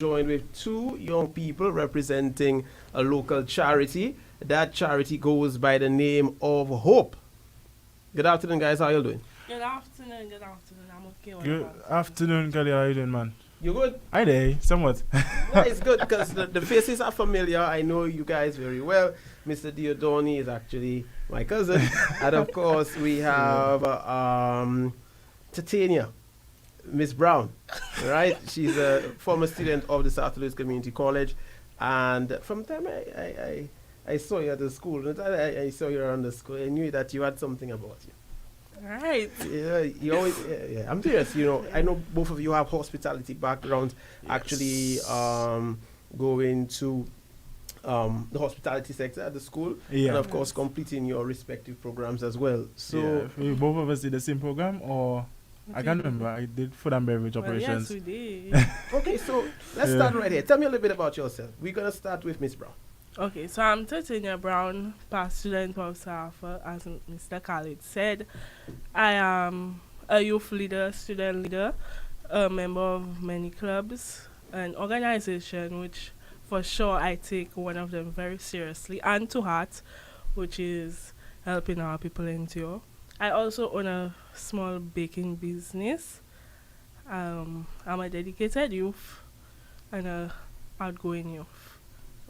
joined with two young people representing a local charity. That charity goes by the name of Hope. Good afternoon, guys. How you doing? Good afternoon, good afternoon. I'm okay. What Good about you? afternoon, Khalidd. How you doing, man? You good? Hi there, somewhat. No, it's good because the faces are familiar. I know you guys very well. Mr. Diodoni is actually my cousin, and of course we have Titania, Miss Brown, right? She's a former student of the South Louis Community College, and from the time I saw you at the school, I saw you around the school, I knew that you had something about you. Right. Yeah, you always. Yeah. I'm serious. You know, I know both of you have hospitality backgrounds. Actually, going to the hospitality sector at the school, Yeah. and of course completing your respective programs as well. So, Yeah, we both of us did the same program, or I can't remember. I did food and beverage Well, yes, operations. we did. okay, so let's start right here. Tell me a little bit about yourself. We're gonna start with Miss Brown. Okay, so I'm Titania Brown, past student of Safa, as Mr. Khalidd said. I am a youth leader, student leader, a member of many clubs, an organization which for sure I take one of them very seriously and to heart, which is helping our people endure. I also own a small baking business. I'm a dedicated youth and a outgoing youth.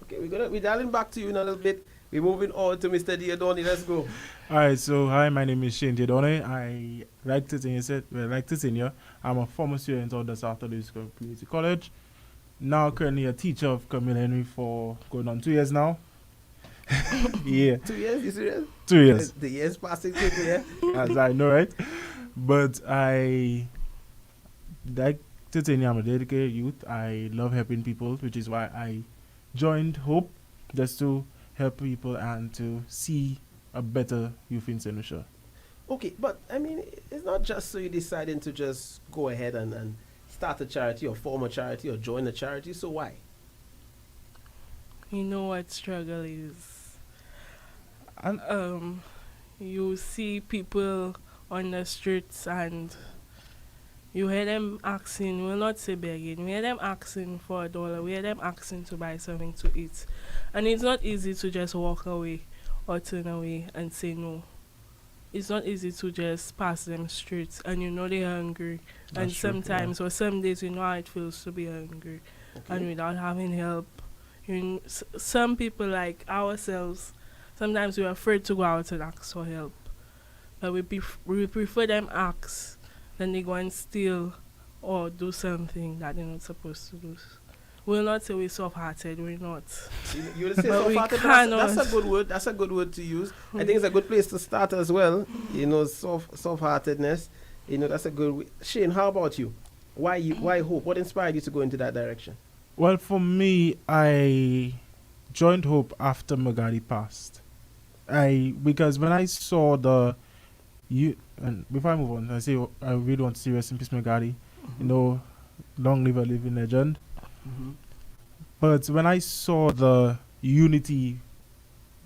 Okay, we're dialing back to you in a little bit. We're moving on to Mr. Diodoni. Let's go. Alright, so hi, my name is Shane Diodone. I like Titania. I'm a former student of the South Louis Community College. Now currently a teacher of Community for going on 2 years now. Yeah, 2 years? You serious? 2 years. The years passing quickly, yeah? As I know, right? But I like Titania. I'm a dedicated youth. I love helping people, which is why I joined Hope, just to help people and to see a better youth in St. Lucia. Okay, but I mean, it's not just so you deciding to just go ahead and start a charity or form a charity or join a charity. So why? You know what struggle is. And You see people on the streets and you hear them asking, we'll not say begging, we hear them asking for $1, we hear them asking to buy something to eat. And it's not easy to just walk away or turn away and say no. It's not easy to just pass them straight and you know they're hungry. And That's true, sometimes or some days you know how it feels to be hungry and without having help. Some people like ourselves, sometimes we're afraid to go out and ask for help. But we prefer them ask than they go and steal or do something that they're not supposed to do. We'll not say we're soft-hearted, we're not. You would say But we soft-hearted, cannot. that's a good word. That's a good word to use. I think it's a good place to start as well. You know, soft-heartedness. You know, that's a good. Shane, how about you? Why Hope? What inspired you to go into that direction? well, for me, I joined Hope after Magadi passed. Because when I saw and before I move on, I say I really want to see rest in peace, Magadi. You know, long live a living legend. Mm-hmm. But when I saw the unity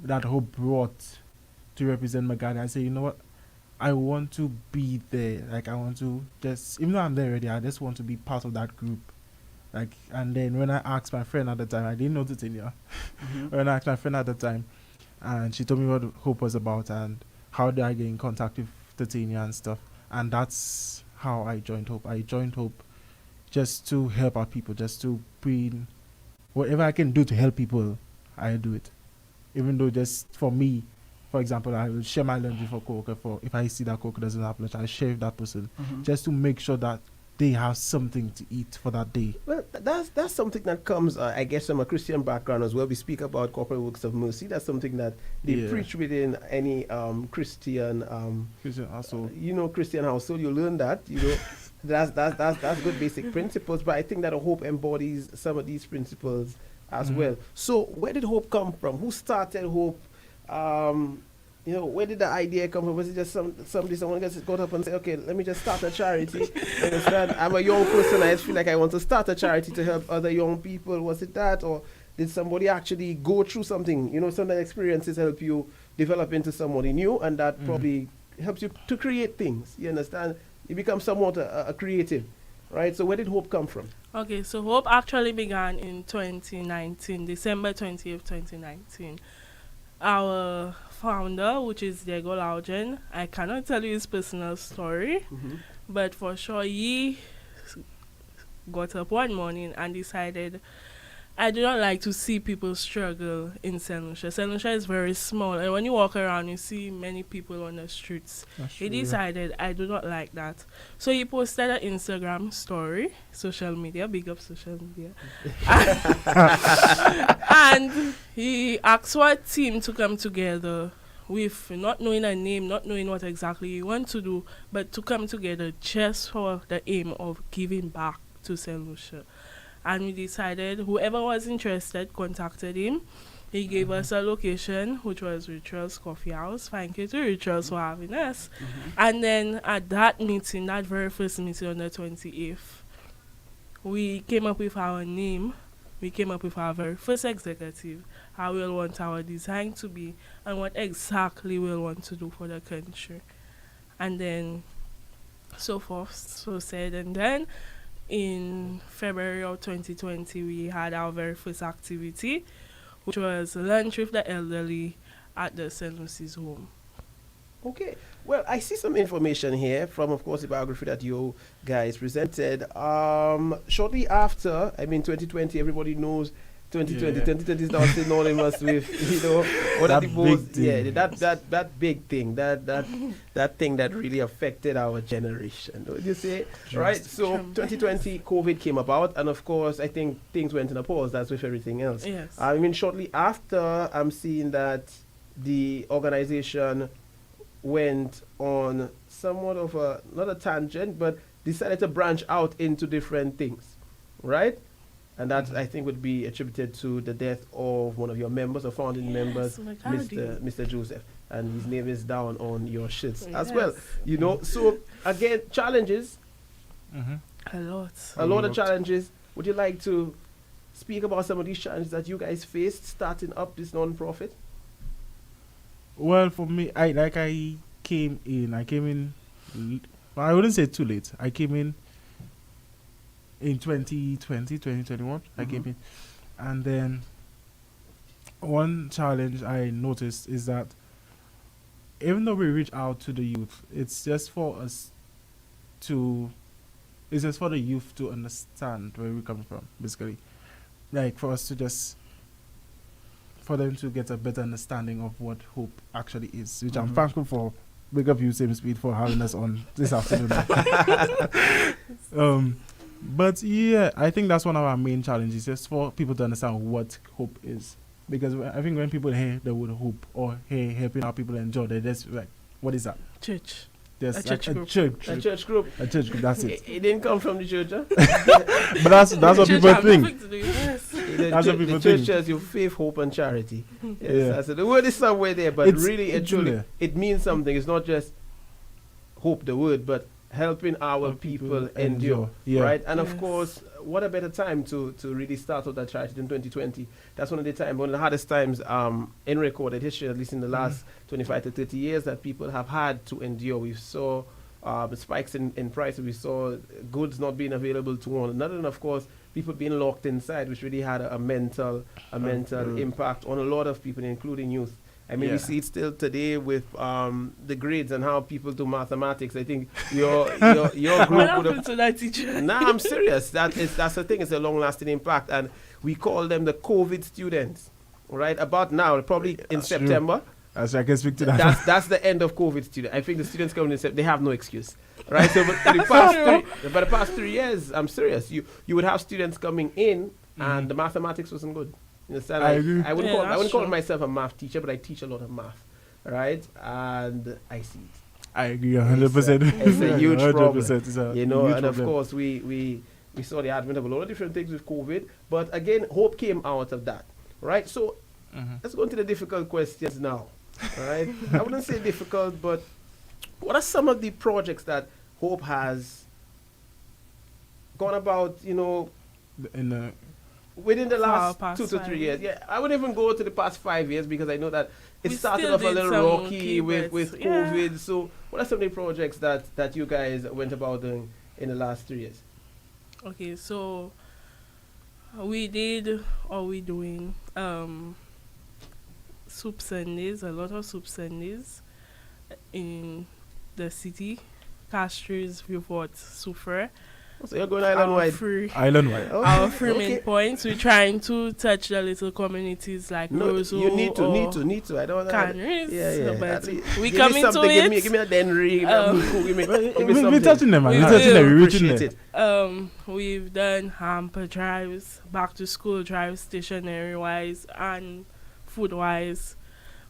that Hope brought to represent Magadi, I say, you know what? I want to be there. Like, I want to just, even though I'm there already, I just want to be part of that group. Like, and then when I asked my friend at the time, I didn't know Titania. Mm-hmm. When I asked my friend at the time, and she told me what Hope was about and how did I get in contact with Titania and stuff. And that's how I joined Hope. I joined Hope just to help out people, just to bring whatever I can do to help people, I do it. Even though just for me, for example, I will share my laundry for Coke. For if I see that Coke doesn't have lunch, I share with that person just to make sure that they have something to eat for that day. Well, that's something that comes, I guess, from a Christian background as well. We speak about corporate works of mercy. That's something that they Yeah. preach within any Christian, Christian also. Christian household. You learn that, that's good basic principles. But I think that Hope embodies some of these principles as well. So where did Hope come from? Who started Hope? Where did the idea come from? Was it just someone just got up and said, okay, let me just start a charity? You understand? I'm a young person. I just feel like I want to start a charity to help other young people. Was it that? Or did somebody actually go through something? Some of the experiences help you develop into somebody new, and that probably helps you to create things. You understand? You become somewhat a creative, right? So where did Hope come from? Okay, so Hope actually began in 2019, December 20th, 2019. Our founder, which is Diego Laugen, I cannot tell you his personal story, but for sure he got up one morning and decided, I do not like to see people struggle in St. Lucia. St. Lucia is very small, and when you walk around, you see many people on the streets. He decided, I do not like that. So he posted an Instagram story, social media, big up social media. And he asked for a team to come together with not knowing a name, not knowing what exactly you want to do, but to come together just for the aim of giving back to St. Lucia. And we decided whoever was interested contacted him. He gave us a location, which was Rituals Coffee House. Thank you to Rituals for having us. And then at that meeting, that very first meeting on the 28th, we came up with our name. We came up with our very first executive, how we'll want our design to be, and what exactly we'll want to do for the country. And then so forth, so said, and then in February of 2020, we had our very first activity, which was lunch with the elderly at the St. Lucy's home. Okay. Well, I see some information here from, of course, the biography that you guys presented. Shortly after, 2020, everybody knows 2020. 2020 is now synonymous with, what are the most, that big thing, that thing that really affected our generation. Would you say? Right. So 2020, COVID came about, and of course, I think things went in a pause. That's with everything else. Yes. Shortly after, I'm seeing that the organization went on somewhat of not a tangent, but decided to branch out into different things, right? And that, I think, would be attributed to the death of one of your members, or founding members, Mr. Joseph. And his name is down on your shirts as well. So, again, challenges. A lot. A lot of challenges. Would you like to speak about some of these challenges that you guys faced starting up this non-profit? Well, for me, I came in, I wouldn't say too late. I came in 2021, I came in. And then one challenge I noticed is that even though we reach out to the youth, it's just for the youth to understand where we're coming from, basically. Like for us to for them to get a better understanding of what Hope actually is, which I'm thankful for. Big up you, Same Speed, for having us on this afternoon. But yeah, I think that's one of our main challenges, just for people to understand what Hope is. Because I think when people hear the word Hope or hear helping our people enjoy, they just like, what is that? Church. There's A church group. That's it. It didn't come from the church, huh? But that's what people think. That's what people think. The church has your faith, hope, and charity. Yes, the word is somewhere there, but really, it means something. It's not just hope, the word, but helping our people endure, right? And of course, what a better time to really start out that charity in 2020. That's one of the hardest times in recorded history, at least in the last 25 to 30 years, that people have had to endure. We saw spikes in price. We saw goods not being available to one another, and of course, people being locked inside, which really had a mental impact on a lot of people, including youth. We see it still today with the grades and how people do mathematics. I think your group would have. To that teacher? Nah, I'm serious. That's the thing. It's a long-lasting impact, and we call them the COVID students. Right about now, probably in September. I can speak to that. That's the end of COVID students. I think the students coming in September, they have no excuse, right? So, but the past 3 years, I'm serious. You would have students coming in, and the mathematics wasn't good. You understand? I wouldn't call myself a math teacher, but I teach a lot of math, right? And I see it. I agree 100%. It's a huge problem. And of course we saw the advent of a lot of different things with COVID, but again, Hope came out of that, right? So let's go into the difficult questions now, right? I wouldn't say difficult, but what are some of the projects that Hope has gone about, within the last 2 to 3 years? Yeah, I wouldn't even go to the past 5 years, because I know that it started off a little rocky with COVID. So what are some of the projects that you guys went about doing in the last 3 years? Okay, so we did, or we doing, soup Sundays, a lot of soup Sundays in the city. Castries, Viewport, Sufer. So you're going island Our wide. free, Island wide. our free main points. We're trying to touch the little communities like No, Roseau you need or to. I don't know. Canaries. Yeah. But At least we give come me into something, it. Give me a Denry. Give me We're something. touching them, man. We We're touching them. will. We're reaching Appreciate there. it. We've done hamper drives, back to school drives, stationery wise and food wise.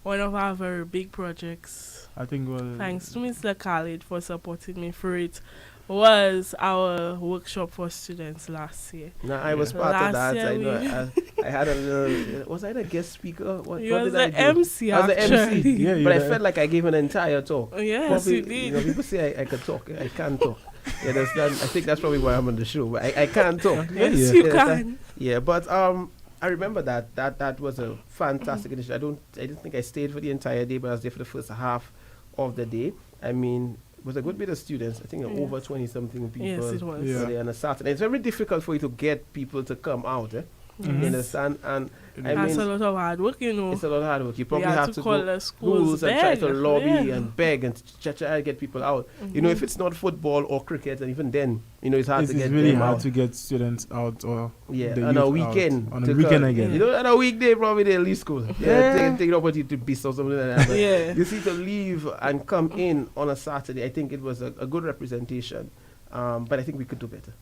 One of our very big projects, I think thanks to Mr. Khalidd for supporting me for it, was our workshop for students last year. No, I was part Last of that. year I know. I had a little. Was I the guest speaker? What You what was did I the do? MC I was the MC. actually. Yeah, But I yeah. felt like I gave an entire talk. Yes, Probably, you did. You know, people say I could talk. I can't talk. You understand? I think that's probably why I'm on the show. But I can't talk. Yes, Yeah. you Yeah, can. Yeah, but I remember that was a fantastic initiative. I didn't think I stayed for the entire day, but I was there for the first half of the day. I mean, it was a good bit of students. I think Yes. over 20-something people. Yes, it was. Yeah. were there on a Saturday. It's very difficult for you to get people to come out. Mhm. You understand? And I That's mean, a lot of hard work, you know. it's a lot of hard work. You We probably had have to to call go the schools schools and try to beg. lobby Yeah. and beg and try to get people out. You know, if it's not football or cricket, and even then, you know, it's hard It's to get really them hard out. to get students out or Yeah, the on a youth weekend. out. On a to weekend come. again. You know, on a weekday, probably they'll leave school. Yeah. Take it up with you to beast or something like that. But Yeah. you see, to leave and come in on a Saturday, I think it was a good representation. But I think we could do better.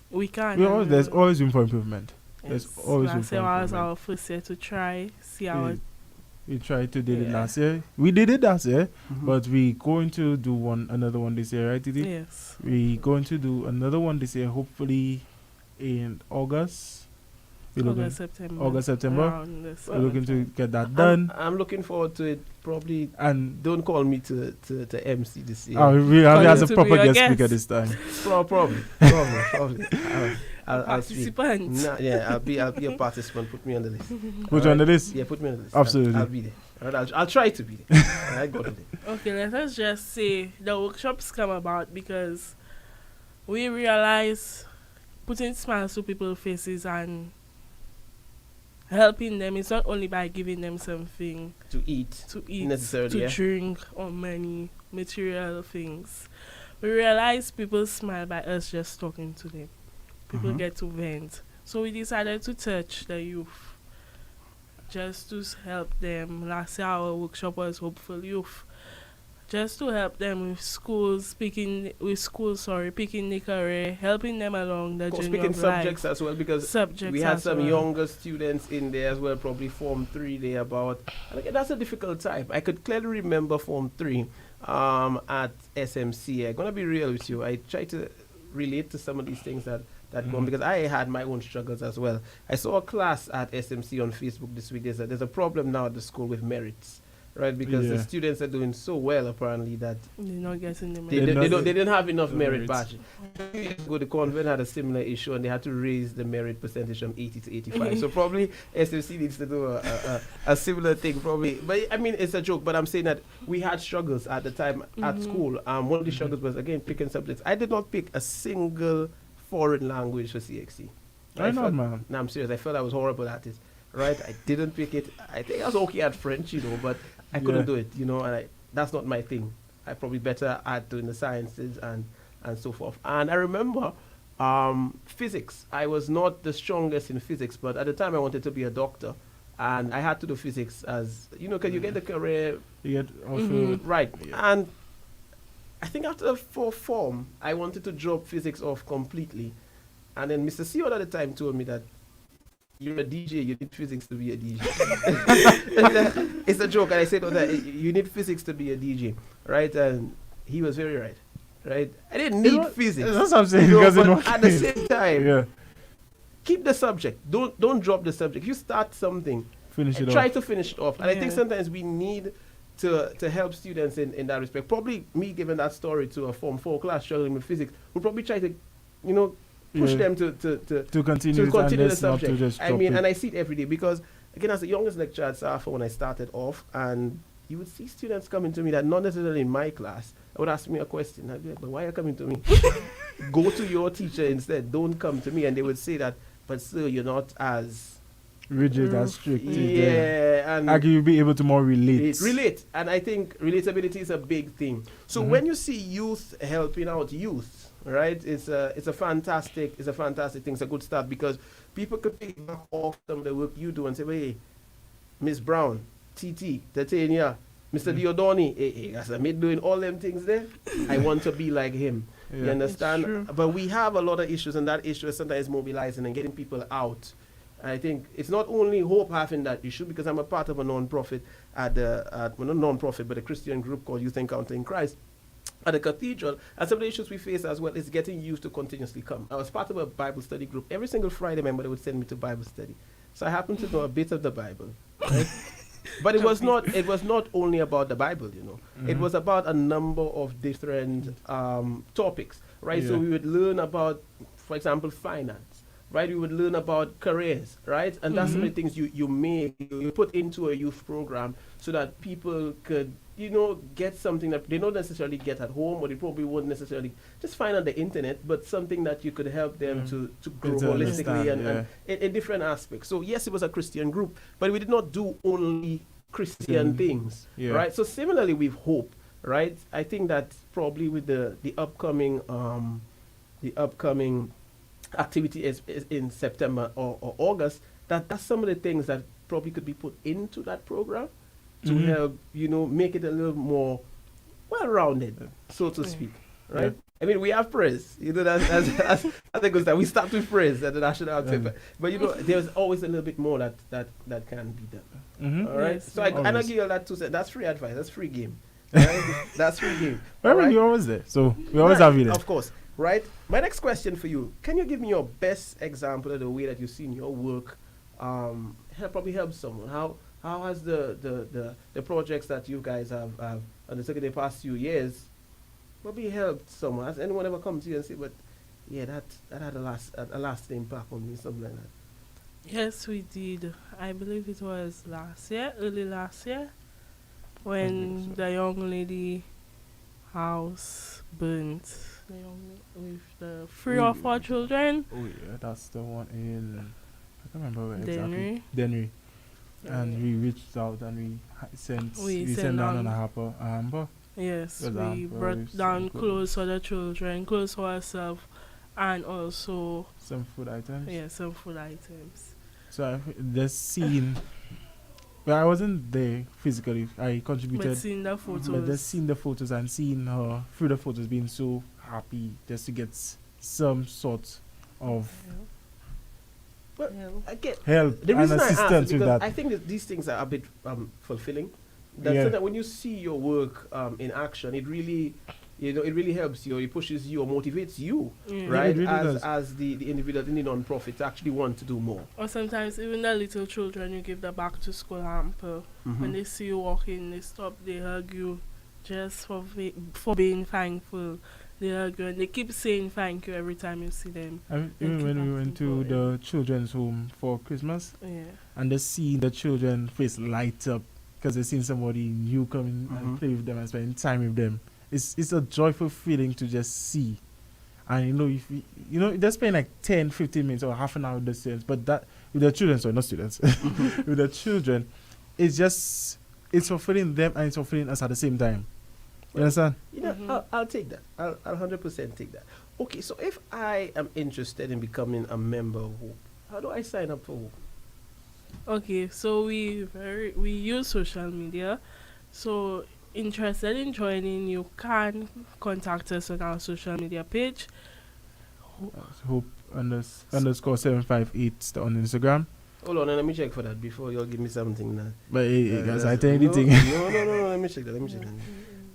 We can. There's always room for improvement. There's always room last for year was improvement. our first year to try, see our We tried to did it Yeah. last year. We did it last year, Mhm. but we going to do another one this year, right, Titi? yes. We going to do another one this year, hopefully in August. We're looking, August, September. We're Around this looking to get that I'm, done. I'm looking forward to it. Probably And don't call me to MC this year. we have Call as you a to proper be your guest speaker guest. this time. Probably. I'll speak. Participant. Nah, yeah, I'll be a participant. Put me on the list. Put you on the list? Yeah, put me on the list. Absolutely. I'll be there. All right, I'll try to be there. I got it. Okay, let us just say the workshops come about because we realize putting smiles to people's faces and helping them is not only by giving them something To eat. to eat, Necessarily, to yeah. drink, or money, material things. We realize people smile by us just talking to them. People Mhm. get to vent. So we decided to touch the youth just to help them. Last year our workshop was Hopeful Youth. Just to help them with schools, picking the career, helping them along the Of course, journey picking of life. subjects as well, because Subjects we had as some well. younger students in there as well, probably Form 3 there about. And again, that's a difficult time. I could clearly remember Form 3 at SMC. I'm going to be real with you. I try to relate to some of these things that go on, because I had my own struggles as well. I saw a class at SMC on Facebook this week. There's a problem now at the school with merits, right? Because the Yeah. students are doing so well, apparently, that They're not getting the they, They're money. not- they didn't have enough the merit merits. badge. 2 years ago, the convent had a similar issue, and they had to raise the merit percentage from 80 to 85. So probably SMC needs to do a similar thing, probably. But I mean, it's a joke. But I'm saying that we had struggles at the time at Mhm. school. One of the struggles was, again, picking subjects. I did not pick a single foreign language for CXC. I know, man. No, I'm serious. I felt I was horrible at it. Right? I didn't pick it. I think I was okay at French, but I couldn't Yeah. do it, and that's not my thing. I probably better at doing the sciences and so forth. And I remember physics. I was not the strongest in physics, but at the time I wanted to be a doctor. And I had to do physics as, because you get the career You get also Mhm. right. Yeah. And I think after the fourth form, I wanted to drop physics off completely. And then Mr. Seward at the time told me that you're a DJ, you need physics to be a DJ. It's a joke, and I said, you need physics to be a DJ, right? And he was very right, right? I didn't need physics. That's what I'm saying. you know, Because but at the same time, yeah, keep the subject. Don't drop the subject. If you start something, finish it try off. to finish it off. And I think Yeah. sometimes we need to help students in that respect. Probably me giving that story to a Form 4 class struggling with physics would probably try to, push Yeah. them to continue continue the and not to subject. just I drop mean, it. and I see it every day because, again, as the youngest lecturer at SAFA when I started off, and you would see students coming to me that not necessarily in my class, I would ask me a question. I'd be like, but why are you coming to me? go to your teacher instead. Don't come to me. And they would say that, but sir, you're not as rigid, as strict. and like you'll be able to more relate. Relate. And I think relatability is a big thing. So when you see youth helping out youth, right, it's a fantastic thing. It's a good start because people could pick back off some of the work you do and say, hey, Miss Brown, TT, Titania, Mr. Diodoni, hey, as I'm doing all them things there, I want to be like him. Yeah. You understand? But we have a lot of issues, and that issue is sometimes mobilizing and getting people out. I think it's not only Hope having that issue, because I'm a part of a non-profit not non-profit, but a Christian group called Youth Encounter in Christ at the cathedral. And some of the issues we face as well is getting youth to continuously come. I was part of a Bible study group. Every single Friday, my mother would send me to Bible study. So I happen to know a bit of the Bible. Right? But it was not only about the Bible, you know. It was about a number of different topics, right? Yeah. So we would learn about, for example, finance, right? We would learn about careers, right? And that's some of the things you put into a youth program so that people could, you know, get something that they don't necessarily get at home, or they probably won't necessarily just find on the internet, but something that you could help them to grow holistically and in different aspects. So yes, it was a Christian group, but we did not do only Christian things, right? So similarly with Hope, right? I think that probably with the upcoming activity is in September or August, that's some of the things that probably could be put into that program to help, you know, make it a little more well-rounded, so to speak, right? Yeah. I mean, we have praise, you know, that's I think that we start with praise at the national anthem, but you know, there's always a little bit more that can be done. All right, Yes, so I give you that 2 cents. That's free advice. That's free game. Right? That's free game. Well, you're always there, so we always have you there. Of course. Right. My next question for you: can you give me your best example of the way that you've seen your work probably help someone? How has the projects that you guys have undertaken the past few years probably helped someone? Has anyone ever come to you and say, "But yeah, that had a lasting impact on me," something like that? Yes, we did. I believe it was early last year, when the young lady house burnt. With the 3 or 4 children. Oh yeah, that's the one in, I can't remember where exactly. Dennery. Dennery. And we reached out and we sent down on a hamper. Yes, With we hamper, brought down clothes for the children, clothes for ourselves, and also some food items. yeah, some food items. So the scene. Well, I wasn't there physically. I contributed. But seeing the photos. But just seeing the photos and seeing her through the photos being so happy just to get some sort of But I get help the and reason I ask assistance is with because that. I think that these things are a bit fulfilling. So that when you see your work in action, it really, you know, it really helps you, or it pushes you, or motivates you, right? It really does. As the individual in the non-profit to actually want to do more. Or sometimes even the little children, you give the back to school hamper. When they see you walking, they stop, they hug you just for being thankful. They hug you and they keep saying thank you every time you see them. I mean, even when we went to the children's home for Christmas, and they see the children face light up because they seen somebody new coming and play with them and spend time with them. It's a joyful feeling to just see. And you know, if they spend like 10, 15 minutes or half an hour with the students, but that with the children, sorry, not students, with the children, it's fulfilling them and it's fulfilling us at the same time. You understand? You know, I'll take that. I'll 100% take that. Okay, so if I am interested in becoming a member of Hope, how do I sign up for Hope? Okay, so we use social media. So interested in joining, you can contact us on our social media page. Hope underscore 758 on Instagram. Hold on, let me check for that before you'll give me something now. But hey, guys, I tell anything. No, let me check that.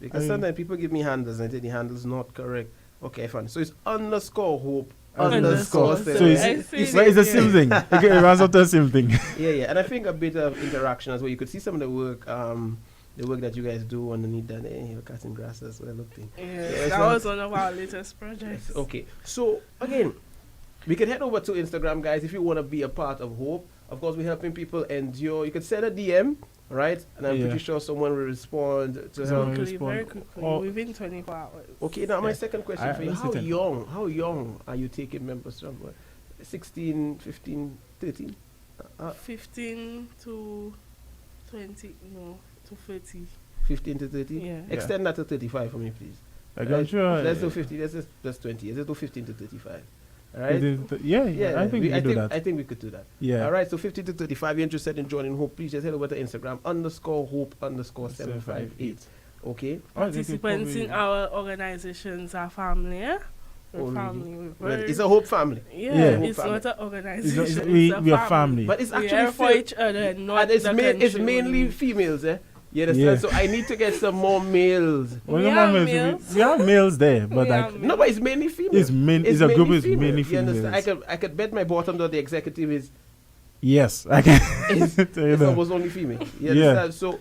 Because sometimes people give me handles and I think the handle's not correct. Okay, fine. So it's underscore Hope underscore. So it's the same thing. Okay, it runs up to the same thing. Yeah. And I think a bit of interaction as well. You could see some of the work that you guys do underneath that. You're cutting grass as well. That was one of our latest projects. Yes, okay. So again, we can head over to Instagram, guys, if you want to be a part of Hope. Of course, we're helping people endure. You could send a DM, right? And I'm Yeah. pretty sure someone will respond to So- help. Quickly, very respond. quickly, Or- within 24 hours. Okay, now my Yeah. second question I for you. understand. How young are you taking members from? 16, 15, 13? 15 to 20, no, to 30. 15 to 30? Yeah. Extend that to 35 for me, please. Like, Right? I'm sure. Let's do 50. Let's just 20. Let's do 15 to 35. All right? Yeah, I think we can do that. I think we could do that. Yeah. All right, so 15 to 35, you're interested in joining Hope, please just head over to Instagram, _Hope_758. Okay? Participants in our organizations are family, yeah? We're Oh, family. We're Well, very, it's a Hope family. yeah, Yeah. it's Family. not an It's organization. not- It's we a are family. But it's We actually are for each other and not and it's, the it's country mainly only. females, eh? You understand? Yeah. So I need to get some more males. Well, We no have matter- males. we have males there, but We like have No, but it's mainly females. it's a group is mainly You females. understand? I could bet my bottom dollar the executive is Yes, I can. It's- tell you it's that. almost only female. You Yeah. understand? So,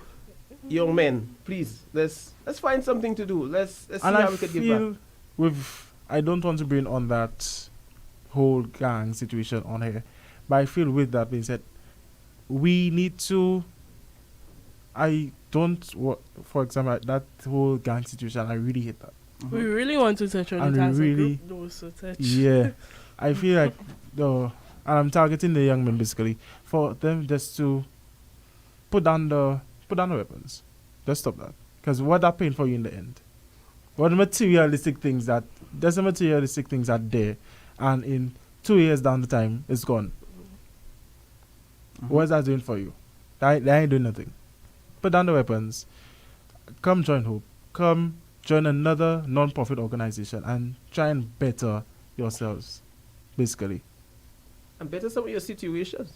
young men, please let's find something to do. Let's see And how I we could give back. feel I don't want to bring on that whole gang situation on here, but I feel with that being said, we need to. I don't. For example, that whole gang situation, I really hate that. We really want to touch on And it we as a really- group, though, so touch. Yeah, I feel like and I'm targeting the young men basically for them just to put down the weapons. Just stop that, because what are paying for you in the end? What materialistic things there's a materialistic things are there, and in 2 years down the time it's gone. What's that doing for you? They ain't doing nothing. Put down the weapons. Come join Hope. Come join another non-profit organization and try and better yourselves, basically. And better some of your situations.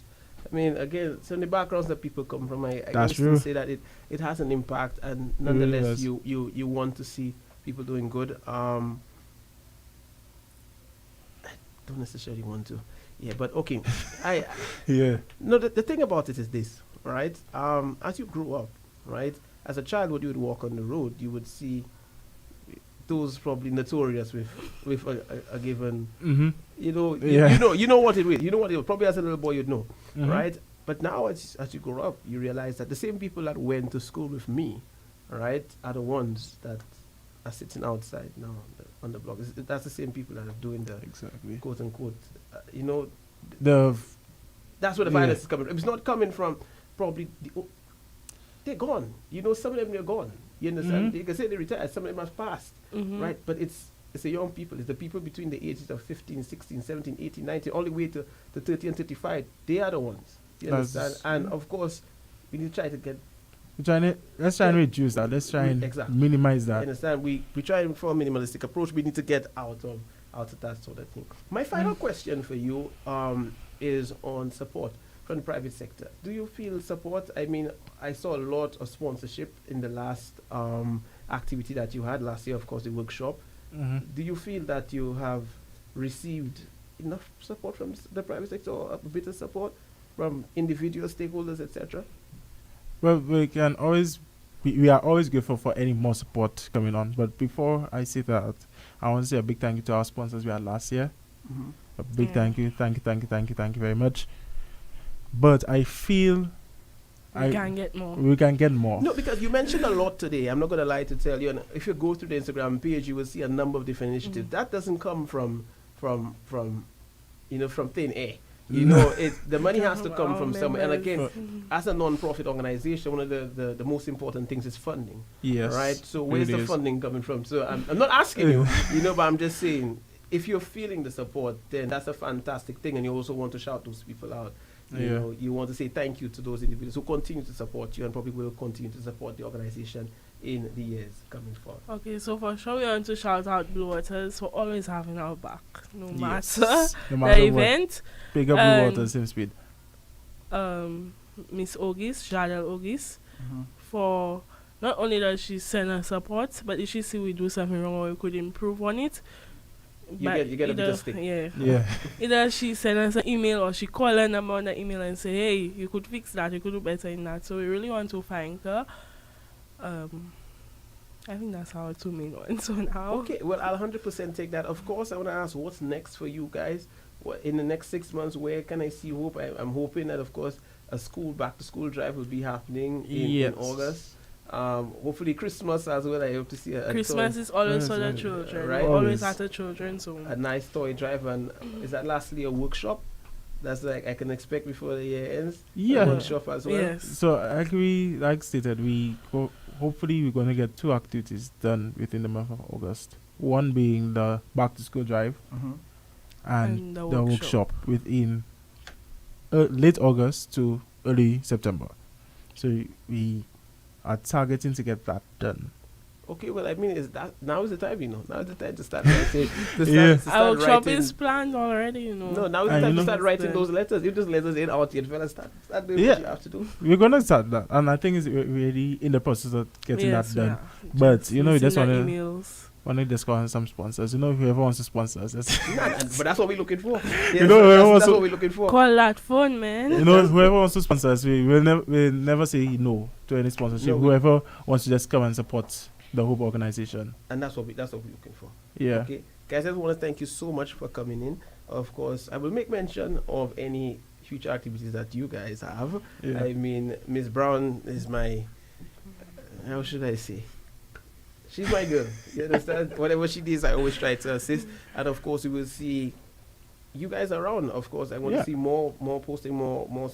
I mean, again, some of the backgrounds that people come from, I That's can true. say that it has an impact, and It really nonetheless, does. you want to see people doing good. I don't necessarily want to. Yeah, but okay. Yeah. No, the thing about it is this, right? As you grow up, right? As a child, when you would walk on the road, you would see those probably notorious with a given, Mm-hmm. you know what it is. You know what it is. Probably as a little boy, you'd know, Mhm. right? But now, as you grow up, you realize that the same people that went to school with me, right, are the ones that are sitting outside now on the block. That's the same people that are doing the Exactly. quote unquote, that's where the Yeah. violence is coming from. It's not coming from probably they're gone. Some of them they're gone. You understand? Mhm. You can say they retired. Some of them have passed, Mhm. right? But it's the young people. It's the people between the ages of 15, 16, 17, 18, 19, all the way to 30 and 35. They are the ones. You That's- understand? And of course, we need to try to get. Let's try and reduce that. Let's try and Exactly. minimize You that. understand? We try and for a minimalistic approach. We need to get out of that sort of thing. My final question for you is on support from the private sector. Do you feel support? I mean, I saw a lot of sponsorship in the last activity that you had last year, of course, the workshop. Mhm. Do you feel that you have received enough support from the private sector, or a bit of support from individual stakeholders, etc.? Well, we are always grateful for any more support coming on. But before I say that, I want to say a big thank you to our sponsors we had last year. Mm-hmm. A big Yeah. thank you very much. But I feel We can get more. we can get more. No, because you mentioned a lot today. I'm not going to lie to tell you. And if you go through the Instagram page, you will see a number of different initiatives. That doesn't come from thin air. The money has to come from somewhere. And again, as a non-profit organization, one of the most important things is funding. Yes. Right? So where's it the is. funding coming from? So I'm not asking you, but I'm just saying, if you're feeling the support, then that's a fantastic thing. And you also want to shout those people out. You want to say thank you to those individuals who continue to support you and probably will continue to support the organization in the years coming forward. Okay, so for sure we want to shout out Blue Waters for always having our back, no Yes. matter No matter the what. event. Big up Blue And- Water, same speed. Miss Ogis, Jadel Ogis, for not only does she send us support, but if she see we do something wrong or we could improve on it, You get a bit of stick. Yeah. Yeah. Either she send us an email or she call her number on the email and say, hey, you could fix that, you could do better in that. So we really want to thank her. I think that's our two main ones for now. Okay, well, I'll 100% take that. Of course, I want to ask what's next for you guys. in the next 6 months, where can I see Hope? I'm hoping that, of course, a back to school drive will be happening in August. Hopefully Christmas as well. I hope to see a Christmas toy, is always for the children. right? Always at the children's home. a nice toy drive. And is that lastly a workshop? That's like I can expect before the year ends. Yeah. A workshop as well. Yes. So like stated, hopefully we're going to get 2 activities done within the month of August. One being the back to school drive, and the workshop within late August to early September. So we are targeting to get that done. Okay, well, I mean, now is the time, Now is the time to start writing. Our job is planned already, No, now is the time to start writing those letters. You just letters ain't out yet, fella. Start doing what you have to do. We're gonna start that, and I think we're really in the process of getting that done. But we just want to discuss some sponsors. Whoever wants to sponsor us. But that's what we're looking for. Yes, that's what we're looking for. Call that phone, man. Whoever wants to sponsor us, we'll never say no to any sponsorship. No, whoever wants to just come and support the Hope organization. And that's what we're looking for. Yeah. Okay, guys, I just want to thank you so much for coming in. Of course, I will make mention of any future activities that you guys have. Yeah. I mean, Miss Brown is my, how should I say? She's my girl. You understand? Whatever she does, I always try to assist. And of course, we will see you guys around. Of course, I want to see more posting, more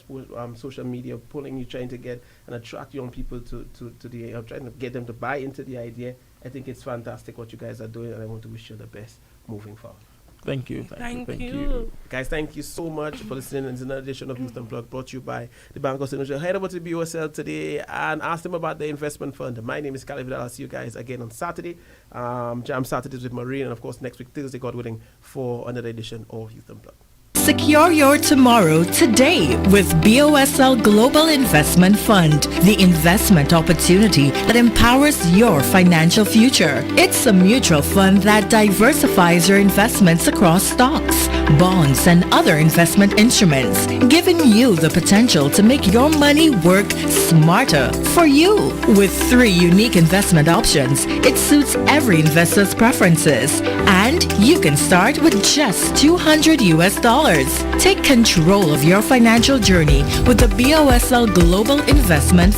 social media pulling. You trying to get and attract young people to the. I'm trying to get them to buy into the idea. I think it's fantastic what you guys are doing, and I want to wish you the best moving forward. Thank you. Thank you. Guys, thank you so much for listening. It's another edition of Youth Unplugged brought to you by the Bank of St. Lucia. Head over to BOSL today and ask them about the investment fund. My name is Khalidd Vidal. I'll see you guys again on Saturday. Jam Saturdays with Maureen. And of course, next week, Thursday, God willing, for another edition of Youth Unplugged. Secure your tomorrow today with BOSL Global Investment Fund, the investment opportunity that empowers your financial future. It's a mutual fund that diversifies your investments across stocks, bonds, and other investment instruments, giving you the potential to make your money work smarter for you. With 3 unique investment options, it suits every investor's preferences, and you can start with just $200. Take control of your financial journey with the BOSL Global Investment